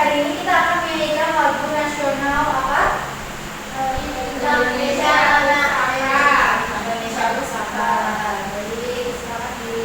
Hari ini kita akan menyanyikan lagu nasional apa? Indonesia Anak-anak, Indonesia Bersama. Jadi selamat di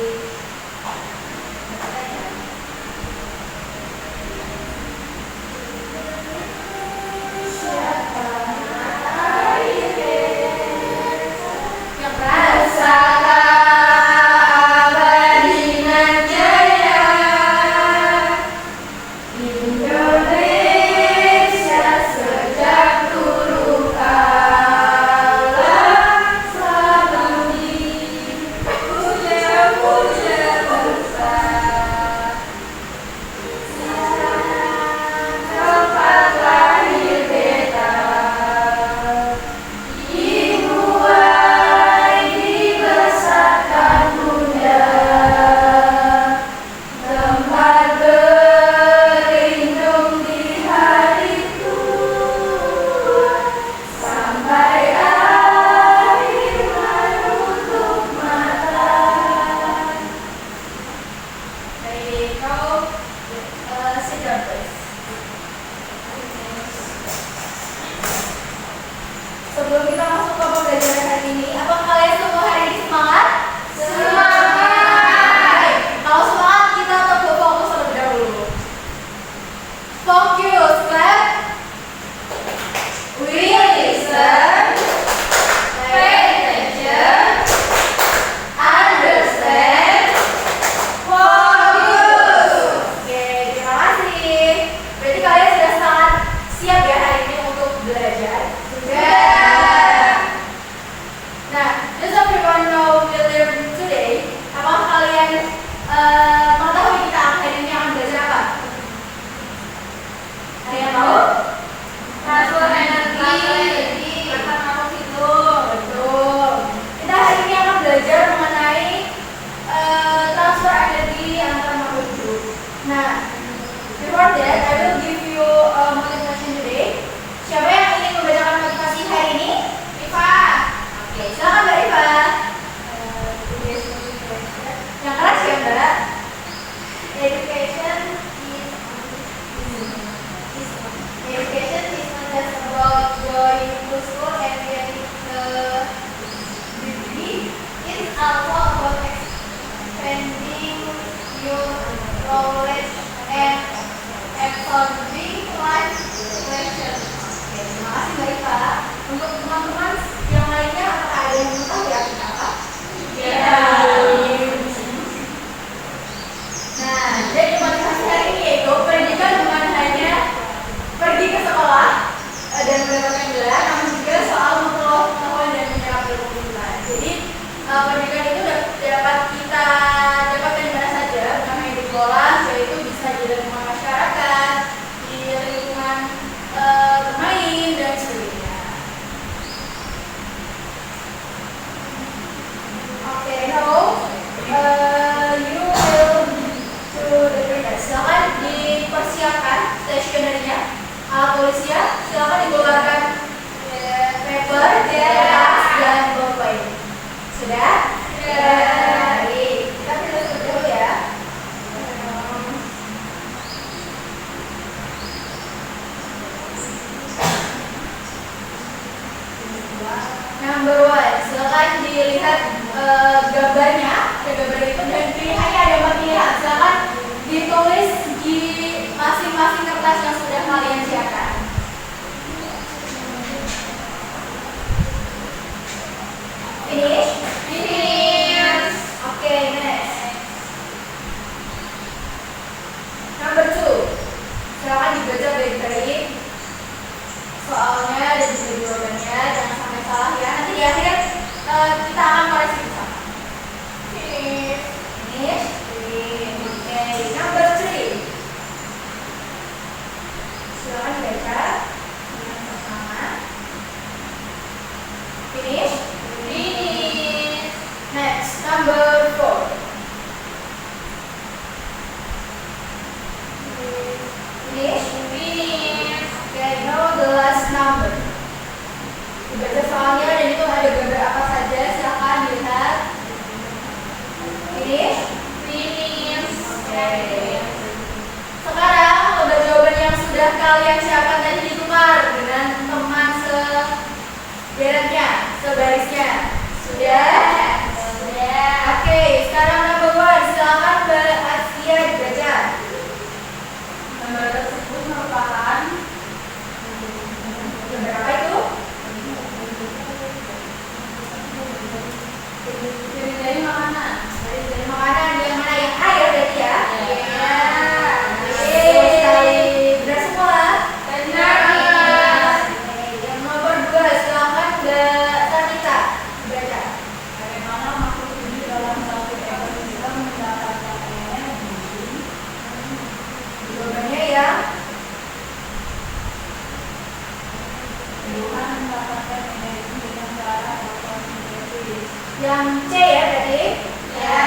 sebelum kita masuk ke pembelajaran hari ini, apa kalian semua hari ini semangat? Semangat! Kalau semangat, kita tetap fokus terlebih dahulu. Fokus, clap. We listen, pay attention, understand, focus. Oke, terima kasih. Berarti kalian sudah sangat siap ya hari ini untuk belajar? Nah, does everyone know we learn today? Apakah kalian mengetahui kita hari ini akan belajar apa? Ada yang tahu? Transfer energi. Akan apa itu? Betul. Kita hari ini akan belajar mengenai transfer energi antar makhluk hidup. Nah, before that, I will give you motivation today. Siapa yang ingin membacakan motivasi hari ini? Rifa. Oke, silakan Mbak Rifa. Yang keras ya Mbak. Education is not just about going to school and getting a degree. It's also about expanding your knowledge and absorbing life lessons. Oke, terima kasih Mbak Rifa. Untuk teman-teman yang lainnya, apakah ada yang mau tahu ya kita apa? Ya. Nah, jadi motivasi hari ini yaitu pendidikan bukan hanya pergi ke sekolah dan mendapatkan gelar, namun juga soal memperoleh pengetahuan dan menyerap ilmu pengetahuan. Jadi pendidikan itu dapat kita dapatkan di mana saja, bukan hanya di sekolah, yaitu bisa di lingkungan masyarakat, di lingkungan bermain dan sebagainya. Oke, now you will to the printers. Silakan dipersiapkan stationery-nya, alat tulisnya. Silakan dikeluarkan paper, kertas, dan bolpen. Sudah? Sudah. Baik, kita tulis dulu ya. Number one, silakan dilihat gambarnya, ada gambar itu dan pilihannya ada 4 pilihan. Silakan ditulis di masing-masing kertas yang sudah kalian siapkan. Finish? Finish. Oke, next. Number two, silakan dibaca baik-baik soalnya dan juga jawabannya, jangan sampai salah ya. Nanti di akhir kita akan koreksi bersama. kalian siapkan tadi ditukar dengan teman sederetnya, sebarisnya. Sudah? Sudah. Oke, sekarang number 1, silakan Mbak Asia dibaca. Gambar tersebut merupakan berapa itu? dari makanan. Dari makanan yang mana yang air berarti ya? Iya. Betul sekali. Benar semua? Benar. Yang nomor 2, silakan Mbak Sanita dibaca. Bagaimana makhluk hidup dalam satu ekosistem mendapatkan energi? Jawabannya ya. Tumbuhan mendapatkan energi dengan cara fotosintesis. Yang C ya berarti? Ya.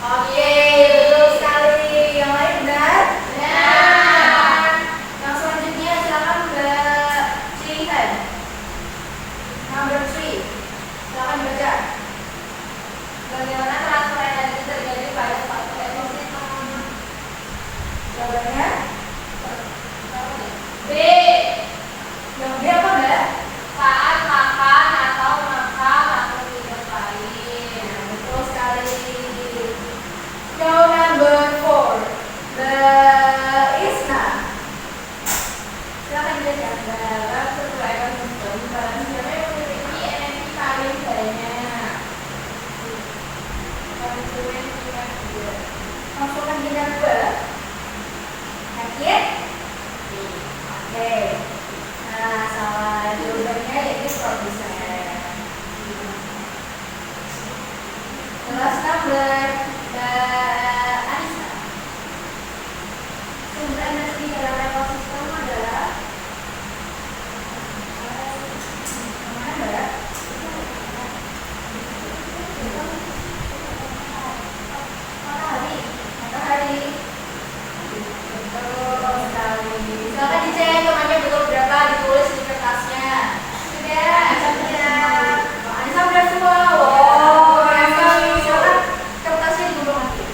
Oke, betul sekali. Yang lain benar? Benar. Yang selanjutnya silakan Mbak Cihan. Number 3. Silakan baca. Bagaimana transfer energi terjadi pada suatu ekosistem? Jawabannya B. yang B apa Mbak? Saat makan atau makan makhluk hidup lain. Betul sekali. Yang number 4. Mbak Isna. Silakan baca. Dalam sebuah ekosistem, manusia memiliki energi paling banyak. Konsumen tingkat 2. Masukkan tingkat 2. Yakin? Oke. Nah, salah jawabannya yaitu produsen. Kelas number Anissa. Sumber energi dalam ekosistem adalah mana Mbak? Matahari. Matahari. Betul sekali. Silakan dicek temannya betul berapa, ditulis di kertasnya. Sudah, sudah. Anissa udah semua. Wow, keren sekali. Silakan kertasnya digubung nanti.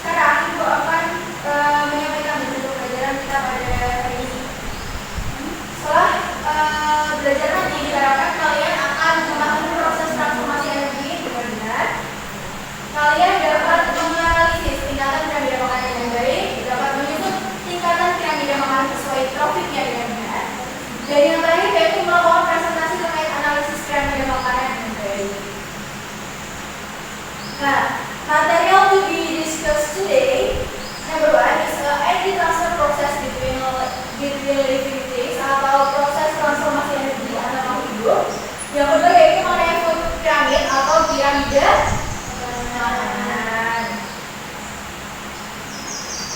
Sekarang Ibu akan menyampaikan bentuk pelajaran kita pada hari ini. Setelah belajar nanti diharapkan kalian akan memahami proses transformasi energi dengan benar. Kalian dapat menganalisis tingkatan piramida makanan dengan baik, dapat menyusun tingkatan piramida makanan sesuai trofiknya dengan benar. Dan yang terakhir yaitu melakukan presentasi terkait analisis piramida makanan dengan baik. Nah, material to be discussed today, number 1 is energy transfer process between living things atau proses transformasi energi antar makhluk hidup. Yang kedua yaitu mengenai food pyramid atau piramida makanan.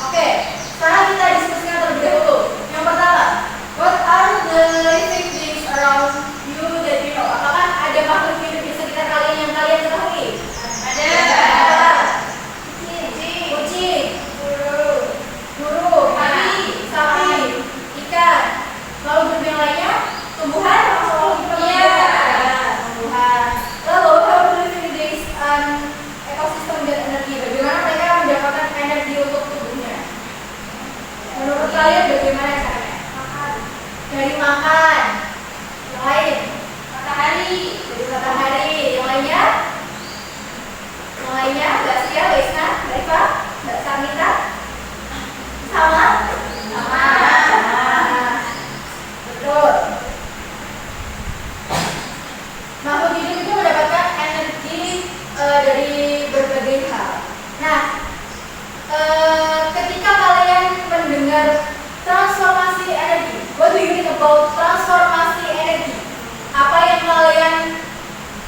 Oke, sekarang kita diskusikan terlebih dahulu. Yang pertama, what are the living things around you that you know? Apakah ada makhluk hidup di sekitar kalian yang kalian ketahui? Ada. Kucing, burung, sapi, ikan. Lalu hidup yang lainnya, tumbuhan termasuk makhluk hidup apa Iya. tidak? Tumbuhan. Lalu how do living things ekosistem dan energi? Bagaimana mereka mendapatkan energi untuk tubuhnya? Menurut kalian bagaimana caranya? Dari makan. Yang lain? Matahari. Dari matahari. Yang lainnya? Yang lainnya, Mbak Sia, Mbak Isna, Mbak Eva, Mbak Sarnita, sama? Sama. Betul. Makhluk hidup itu mendapatkan energi dari berbagai hal. Nah, ketika kalian mendengar transformasi energi, what do you think about transformasi energi? Apa yang kalian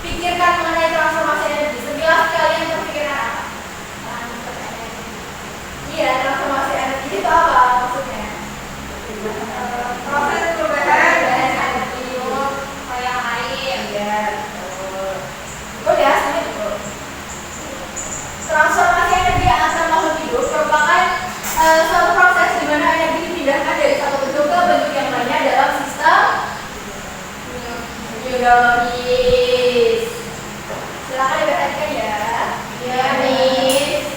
pikirkan mengenai transformasi biologis. Silakan diperhatikan ya. Ya, Miss.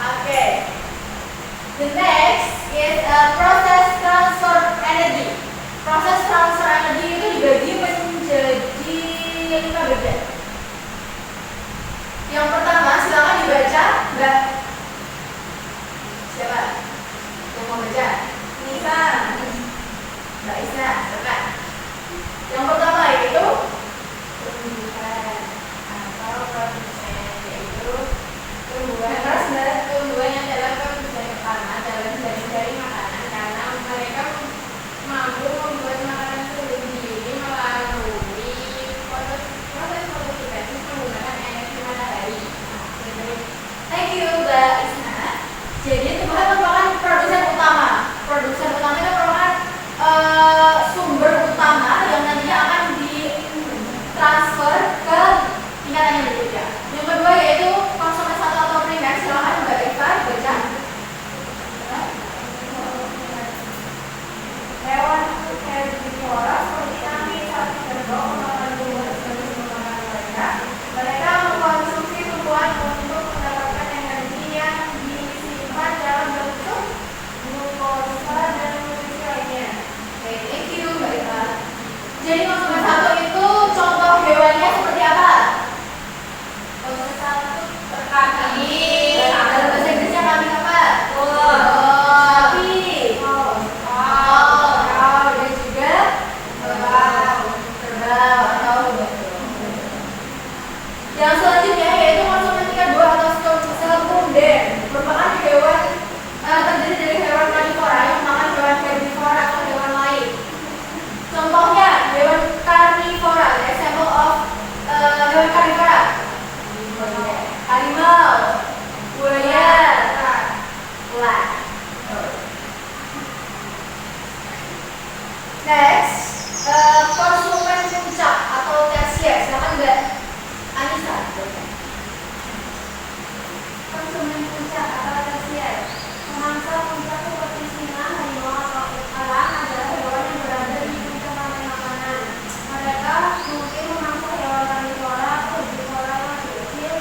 Oke. The next is a process transfer energy. Proses transfer energi itu dibagi menjadi 5 bagian. Yang pertama, silakan dibaca, Mbak. Siapa yang mau baca? Nisa. Mbak Isa, silakan. Yang pertama yaitu tumbuhan atau produsen, yaitu tumbuhan Tumbuhan adalah produsen pertama dalam dari makanan karena mereka mampu membuat makanan itu sendiri melalui proses fotosintesis menggunakan energi matahari. Thank you, Mbak Isna. Jadi tumbuhan merupakan produsen utama. Produsen utama itu merupakan sumber utama yang nantinya akan ditransfer ke tingkatan yang berbeda. Yang kedua yaitu konsumen satu atau primer. Silakan Mbak Eva baca. Hewan herbivora seperti kambing, sapi, kerbau memakan tumbuhan sebagai sumber makanan mereka. Mereka mengkonsumsi tumbuhan untuk mendapatkan energi yang disimpan dalam bentuk glukosa dan nutrisi lainnya. Oke, thank you Mbak Eva. Jadi konsumen satu itu contoh hewannya seperti apa? Konsumen satu kambing. Dalam bahasa Inggrisnya kambing apa? Sapi. Dan juga kerbau atau yang selanjutnya yaitu konsumen tingkat 2 atau sekunder, merupakan hewan terdiri dari hewan karnivora yang makan hewan herbivora atau hewan lain. Contohnya hewan karnivora, the example of hewan karnivora: harimau, buaya, ular. Next, konsumen puncak atau tersier. Silakan Mbak Anissa. Konsumen puncak atau tersier. Pemangsa puncak seperti singa, harimau, atau elang adalah hewan yang berada di puncak rantai makanan. Mereka mungkin memangsa hewan karnivora atau herbivora yang lebih kecil.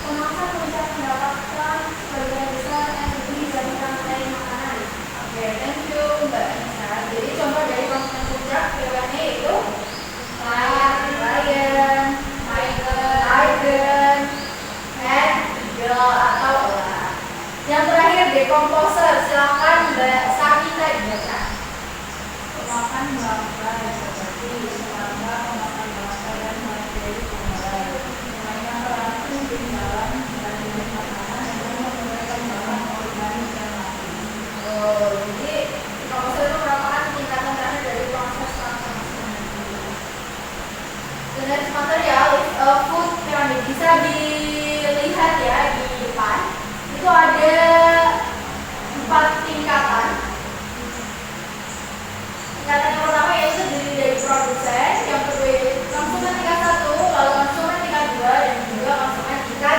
Pemangsa puncak mendapatkan sebagian besar energi dari rantai makanan. Oke, thank you Mbak Anissa. Jadi contoh dari konsumen puncak hewannya itu lion, tiger, and eagle atau elang. Yang terakhir decomposer. Silakan Mbak Sakita dibaca. Pemakan bangsa seperti serangga, pemakan bangsa dan materi pengolahan. Mereka berarti di dalam kandungan makanan yang menggunakan bahan organik yang mati. Oh, jadi decomposer itu merupakan tingkatan terakhir dari proses transformasi energi. The next material is a food pyramid. Bisa dilihat ya di depan. Itu ada 4 tingkatan. Tingkatan yang pertama yaitu terdiri dari produsen, yang kedua yaitu konsumen tingkat 1, lalu konsumen tingkat 2, dan juga konsumen tingkat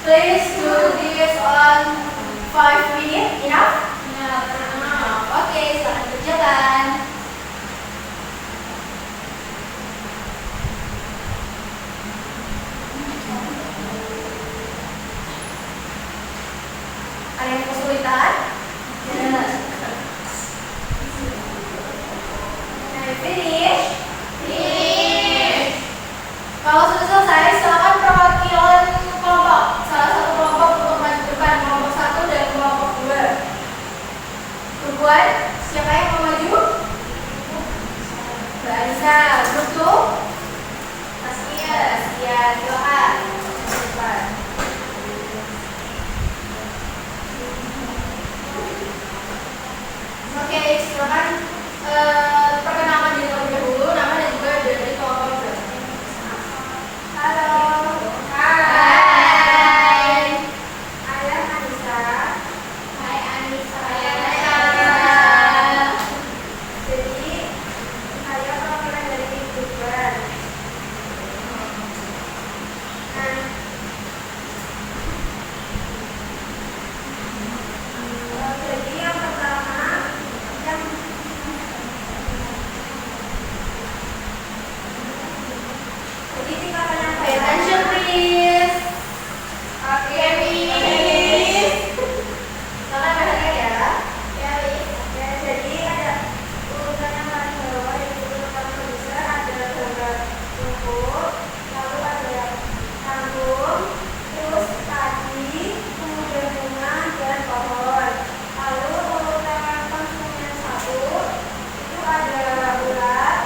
Please do this on 5 minutes, enough? Oke, selamat berjalan. Ada yang kesulitan? Finish? Finish. Kalau sudah selesai, silakan perwakilan kelompok. Salah satu kelompok untuk maju depan, kelompok 1 dan kelompok 2. Perempuan, siapa yang mau maju? Mbak Anissa, grup 2. Askia, silakan. Depan. Oke, silakan perkenalan diri terlebih dahulu, nama dan juga dari kelompok berapa. Halo. Hai. Saya Anissa. Hai Anissa. Saya Anissa. Jadi saya perwakilan dari grup 2. Jadi yang pertama yang jadi tingkatannya pay attention please. Oke, please. Salah perhatian ya. Ya, please. Ya, jadi ada urutan yang paling bawah yaitu urutan produser, ada gambar rumput, lalu ada tanggung, terus tadi, kemudian bunga dan pohon. Lalu urutan konsumen 1 itu ada ulat,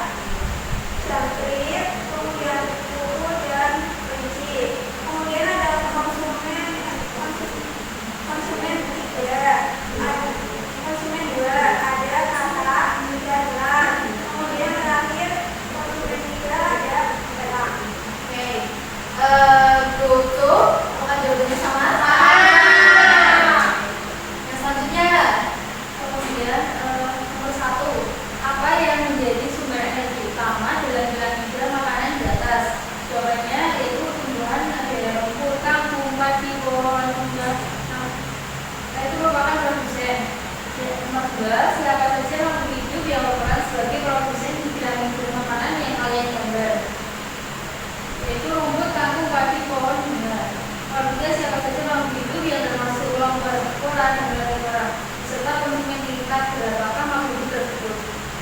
jangkrik, kemudian buku dan kelinci. Kemudian ada konsumen 3, konsumen 2 ada katak dan elang. Kemudian terakhir konsumen 3 ada elang. Oke, group 2 apakah jawabannya sama? Yang selanjutnya kemudian nomor 1, apa yang menjadi sumber energi utama dalam pilar makanan di atas? Jawabannya yaitu tumbuhan ada rumput, kangkung, padi, pohon, bunga. Nah, itu merupakan produsen. Nomor 2, siapa saja makhluk hidup yang berperan sebagai produsen di pilar makanan yang kalian gambar? Yaitu rumput, kangkung, padi, pohon, bunga. Nomor 3, siapa saja makhluk hidup yang termasuk ulang koran dan herbivora serta konsumen tingkat berapakah makhluk hidup tersebut?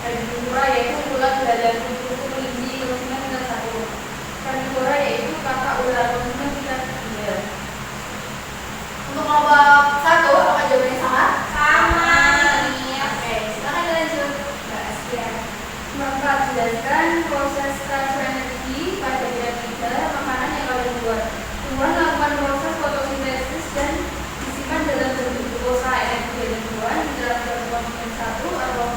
Herbivora yaitu ulat, belalang, kupu, kelinci, konsumen tingkat 1. Herbivora yaitu katak, ular, konsumen tingkat 3. Untuk kelompok 1, apakah jawabannya sama? Sama. Oke, silakan dilanjut. Mbak Askia. Nomor 4, jelaskan proses transfer energi pada piramida makanan yang kalian buat. Tumbuhan melakukan proses fotosintesis dan disimpan dalam bentuk glukosa. Energi dari tumbuhan di dalam konsumen 1 atau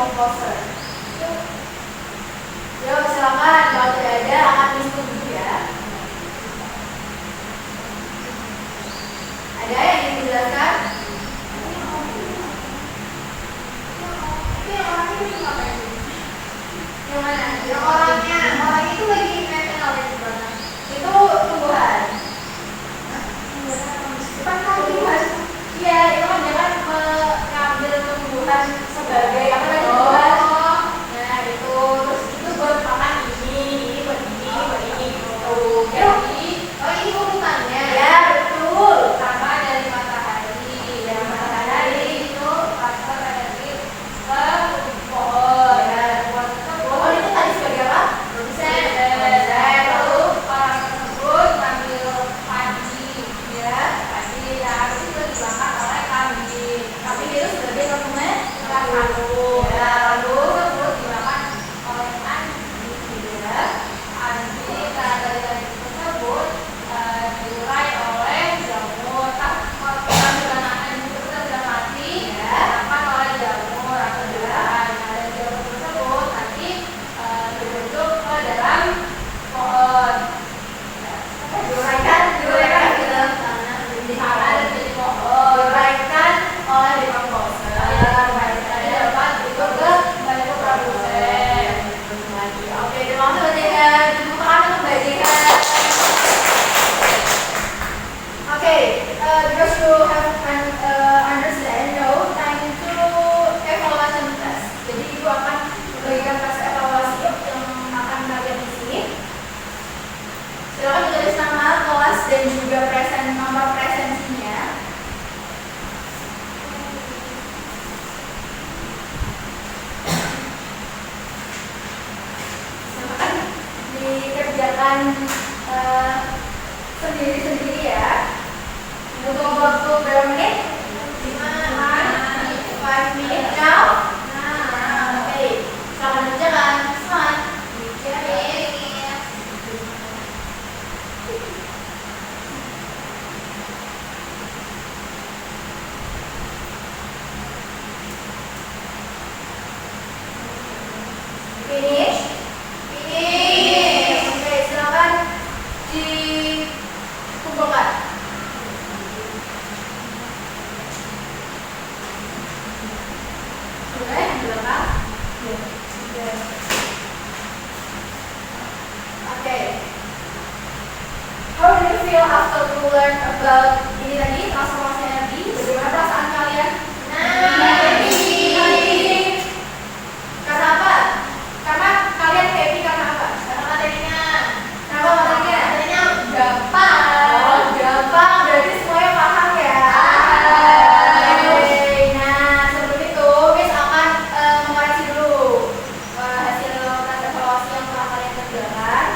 composer? Yo, silakan. Kalau tidak ada, akan disetujui ya. Ada yang ingin dijelaskan? Yang mana? Yang Orangnya itu lagi main apa di mana? itu tumbuhan. Bukan tumbuhan. Iya, itu kan dia kan mengambil tumbuhan sebagai apa tadi tumbuhan. Nah, itu terus itu buat makan ini buat ini gitu. Jadi, Ini urutannya. ya betul. Sama dari matahari. Dari matahari. Itu faktor energi ke pohon. Ya. Pohon tersebut. Oh, itu tadi sebagai apa? Produsen. Lalu Orang tersebut ngambil padi. ya, Padi yang habis itu dimakan oleh kambing. tapi itu sebagai konsumen Lalu, ya, lalu tersebut dimakan oleh anjing. ya. Anjing karena dari anjing tersebut diurai oleh jamur. Bukan dengan anjing tersebut sudah mati, Ya. dimakan oleh jamur atau diurai. Nah, dari jamur tersebut nanti dibentuk ke dalam pohon. Diuraikan ke dalam tanah Di sana ada jadi pohon. diuraikan oleh decomposer. Jadi dapat itu kembali ke produsen. Oke, terima kasih Mbak Jeka. Tepuk tangan untuk Mbak Jeka. Oke, because you have understand, now time to evaluation test. Jadi ibu akan memberikan tes evaluasi yang akan kalian isi. Silakan ditulis nama, kelas, dan juga nomor presensinya. Silakan dikerjakan sendiri-sendiri ya. Butuh waktu berapa menit? 5 menit now. Oke, selamat berjalan. Semangat. Finish. Oke, silakan dikumpulkan. Sudah yang belakang? Oke. How do you feel after to learn about ini tadi, transformasi energi? Bagaimana perasaan kalian? Happy. Karena apa? Karena kalian happy karena apa? Karena materinya Kenapa materinya? gampang. Oh, gampang. Berarti semuanya paham ya? Oke. Nah, sebelum itu, Miss akan mengoreksi dulu hasil tes evaluasi yang telah kalian kerjakan.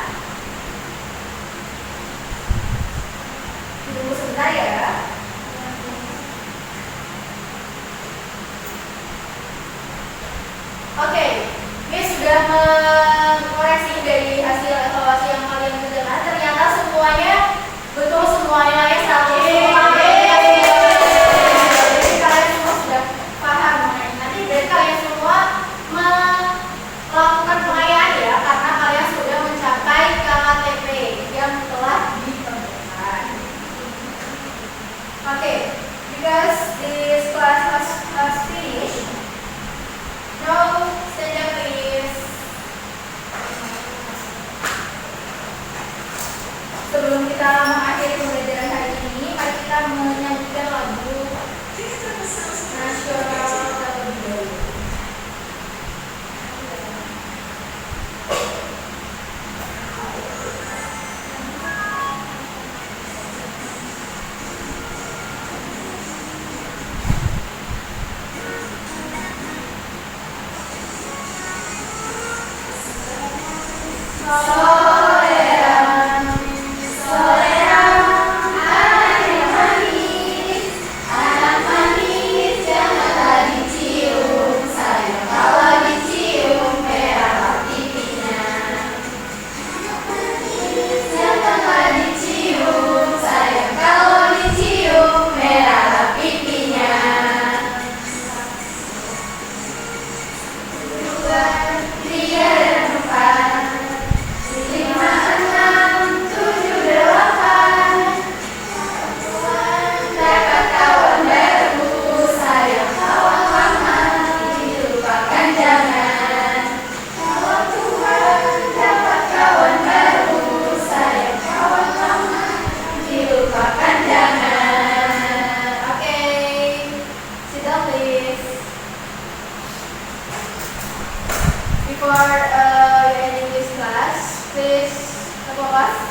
Tunggu sebentar ya. your English class. Please focus.